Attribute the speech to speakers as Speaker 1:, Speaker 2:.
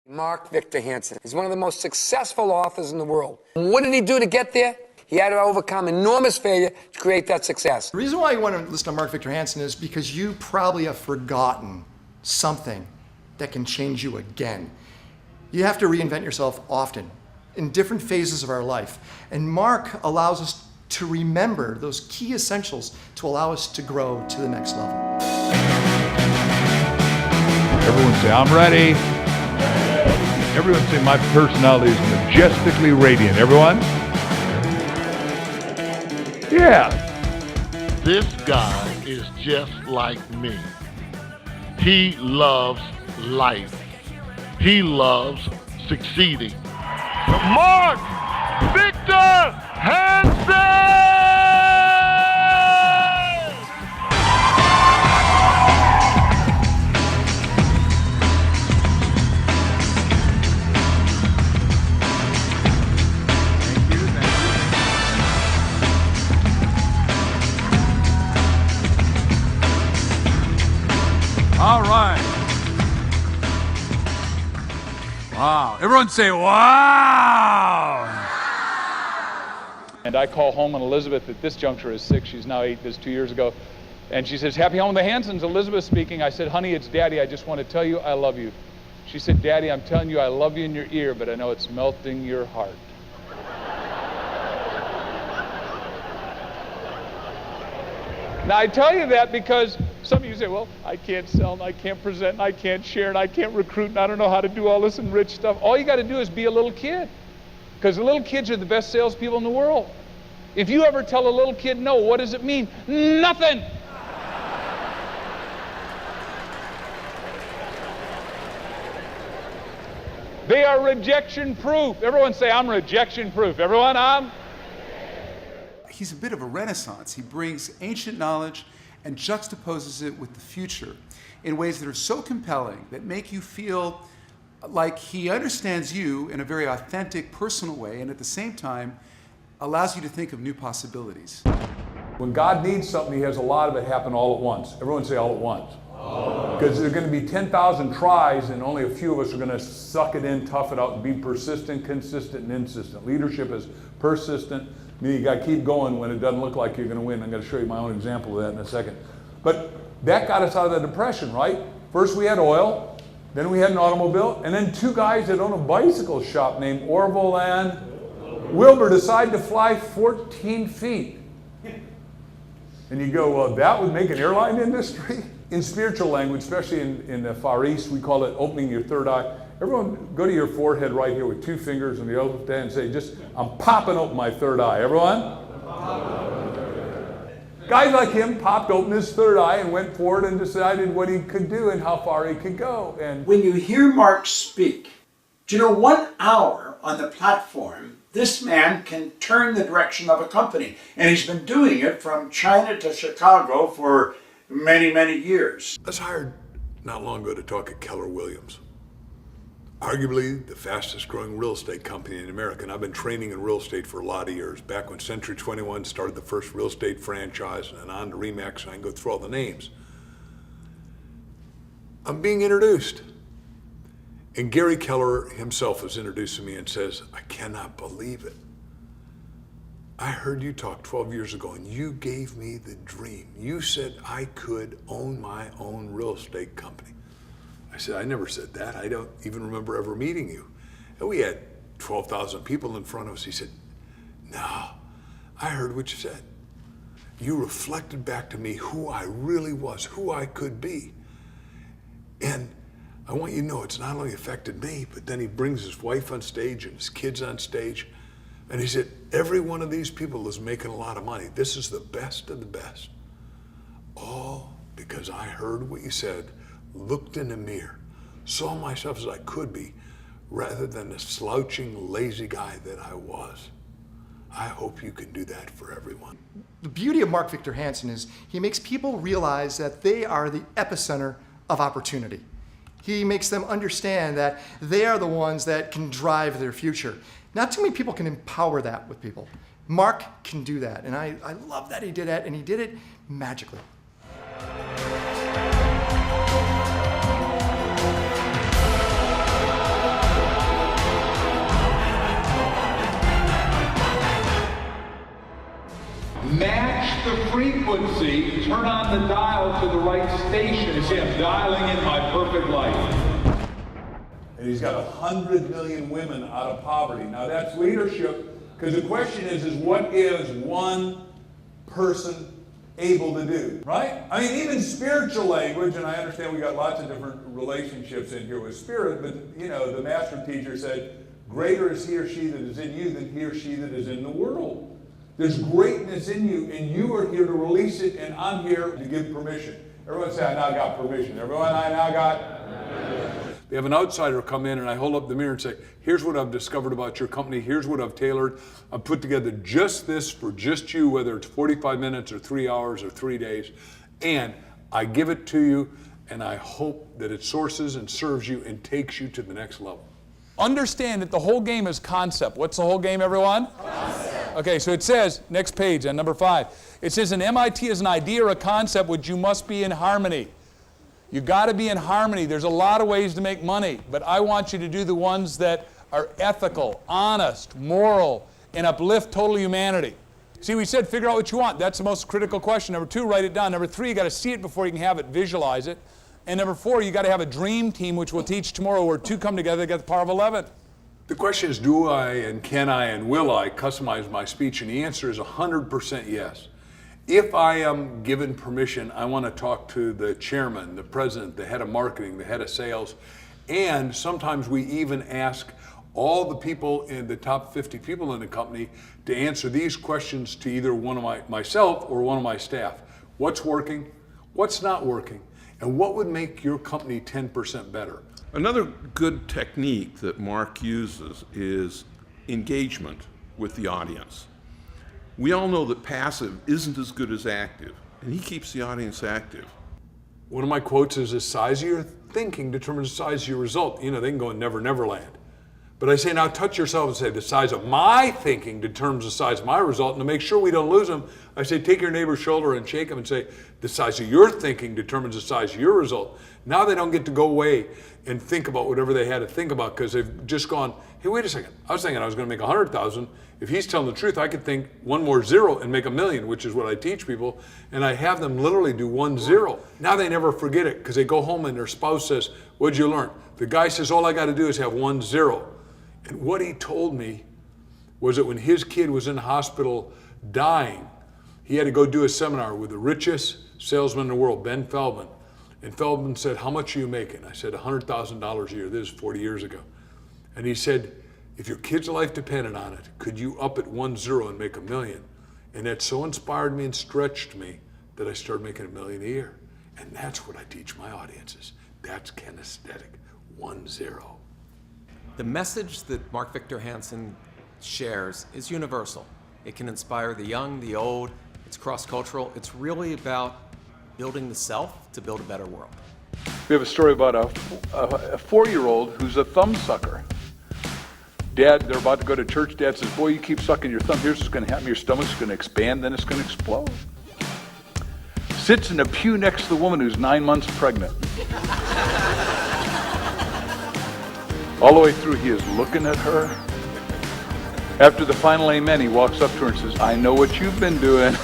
Speaker 1: Mark Victor Hansen is one of the most successful authors in the world. What did he do to get there? He had to overcome enormous failure to create that success.
Speaker 2: The reason why you want to listen to Mark Victor Hansen is because you probably have forgotten something that can change you again. You have to reinvent yourself often in different phases of our life. And Mark allows us to remember those key essentials to allow us to grow to the next level.
Speaker 3: Everyone say, I'm ready. Everyone say, my personality is majestically radiant. Everyone? Yeah.
Speaker 4: This guy is just like me. He loves life. He loves succeeding. Mark Victor Hansen!
Speaker 3: All right. Wow. Everyone say, wow. And I call home, and Elizabeth at this juncture is 6. She's now 8, this 2 years ago. And she says, happy home with the Hansens. Elizabeth speaking. I said, honey, it's Daddy. I just want to tell you I love you. She said, Daddy, I'm telling you I love you in your ear, but I know it's melting your heart. Now, I tell you that because some of you say, well, I can't sell, and I can't present, and I can't share, and I can't recruit, and I don't know how to do all this and rich stuff. All you got to do is be a little kid, because the little kids are the best salespeople in the world. If you ever tell a little kid no, what does it mean? Nothing. They are rejection proof. Everyone say, I'm rejection proof. Everyone, I'm?
Speaker 5: He's a bit of a renaissance. He brings ancient knowledge and juxtaposes it with the future in ways that are so compelling that make you feel like he understands you in a very authentic, personal way, and at the same time allows you to think of new possibilities.
Speaker 3: When God needs something, he has a lot of it happen all at once. Everyone say all at once. Because there are going to be 10,000 tries, and only a few of us are going to suck it in, tough it out, and be persistent, consistent, and insistent. Leadership is persistent. You got to keep going when it doesn't look like you're going to win. I'm going to show you my own example of that in a second. But that got us out of the depression, right? First we had oil, then we had an automobile, and then 2 guys that own a bicycle shop named Orville and Wilbur decided to fly 14 feet. And you go, well, that would make an airline industry? In spiritual language, especially in the Far East, we call it opening your third eye. Everyone go to your forehead right here with 2 fingers and the other hand and say, just, I'm popping open my third eye. Everyone? Guys like him popped open his third eye and went forward and decided what he could do and how far he could go. And
Speaker 6: when you hear Mark speak, do you know 1 hour on the platform, this man can turn the direction of a company. And he's been doing it from China to Chicago for many, many years.
Speaker 7: I was hired not long ago to talk at Keller Williams. Arguably the fastest growing real estate company in America, and I've been training in real estate for a lot of years. Back when Century 21 started the first real estate franchise, and on to Remax, and I can go through all the names. I'm being introduced. And Gary Keller himself is introducing me and says, I cannot believe it. I heard you talk 12 years ago and you gave me the dream. You said I could own my own real estate company. I said, I never said that. I don't even remember ever meeting you. And we had 12,000 people in front of us. He said, no, I heard what you said. You reflected back to me who I really was, who I could be. And I want you to know it's not only affected me, but then he brings his wife on stage and his kids on stage. And he said, every one of these people is making a lot of money. This is the best of the best. All because I heard what you said, looked in the mirror, saw myself as I could be, rather than the slouching, lazy guy that I was. I hope you can do that for everyone.
Speaker 2: The beauty of Mark Victor Hansen is he makes people realize that they are the epicenter of opportunity. He makes them understand that they are the ones that can drive their future. Not too many people can empower that with people. Mark can do that, and I love that he did that, and he did it magically.
Speaker 3: on the dial to the right station. You see, I'm dialing in my perfect life. And he's got 100 million women out of poverty. Now that's leadership, because the question is what is one person able to do, right? I mean, even spiritual language, and I understand we got lots of different relationships in here with spirit, but you know, the master teacher said, greater is he or she that is in you than he or she that is in the world. There's greatness in you, and you are here to release it, and I'm here to give permission. Everyone say, I now got permission. Everyone, I now got. They have an outsider come in, and I hold up the mirror and say, here's what I've discovered about your company. Here's what I've tailored. I've put together just this for just you, whether it's 45 minutes or 3 hours or 3 days. And I give it to you, and I hope that it sources and serves you and takes you to the next level. Understand that the whole game is concept. What's the whole game, everyone? Concept. Okay, so it says, next page on number 5, it says an MIT is an idea or a concept which you must be in harmony. You got to be in harmony. There's a lot of ways to make money, but I want you to do the ones that are ethical, honest, moral, and uplift total humanity. See, we said figure out what you want. That's the most critical question. Number 2, write it down. Number 3, you got to see it before you can have it, visualize it. And number 4, you got to have a dream team, which we'll teach tomorrow, where 2 come together to get the power of 11. The question is, do I and can I and will I customize my speech? And the answer is 100% yes. If I am given permission, I want to talk to the chairman, the president, the head of marketing, the head of sales, and sometimes we even ask all the people in the top 50 people in the company to answer these questions to either one of myself or one of my staff. What's working? What's not working? And what would make your company 10% better?
Speaker 8: Another good technique that Mark uses is engagement with the audience. We all know that passive isn't as good as active, and he keeps the audience active.
Speaker 7: One of my quotes is, the size of your thinking determines the size of your result. You know, they can go in Never Never Land. But I say, now touch yourself and say, the size of my thinking determines the size of my result. And to make sure we don't lose them, I say, take your neighbor's shoulder and shake him and say, the size of your thinking determines the size of your result. Now they don't get to go away and think about whatever they had to think about, because they've just gone, hey, wait a second. I was thinking I was going to make 100,000. If he's telling the truth, I could think one more zero and make $1 million, which is what I teach people. And I have them literally do 1 0. Now they never forget it, because they go home and their spouse says, what'd you learn? The guy says, all I got to do is have 1 0. And what he told me was that when his kid was in the hospital dying, he had to go do a seminar with the richest salesman in the world, Ben Feldman. And Feldman said, how much are you making? I said, $100,000 a year. This is 40 years ago. And he said, if your kid's life depended on it, could you up at 1 0 and make $1 million? And that so inspired me and stretched me that I started making $1 million a year. And that's what I teach my audiences. That's kinesthetic, 1 0.
Speaker 9: The message that Mark Victor Hansen shares is universal. It can inspire the young, the old. It's cross-cultural. It's really about building the self to build a better world.
Speaker 3: We have a story about a 4-year-old who's a thumb sucker. Dad, they're about to go to church. Dad says, boy, you keep sucking your thumb. Here's what's going to happen. Your stomach's going to expand, then it's going to explode. Sits in a pew next to the woman who's 9 months pregnant. All the way through, he is looking at her. After the final amen, he walks up to her and says, I know what you've been doing.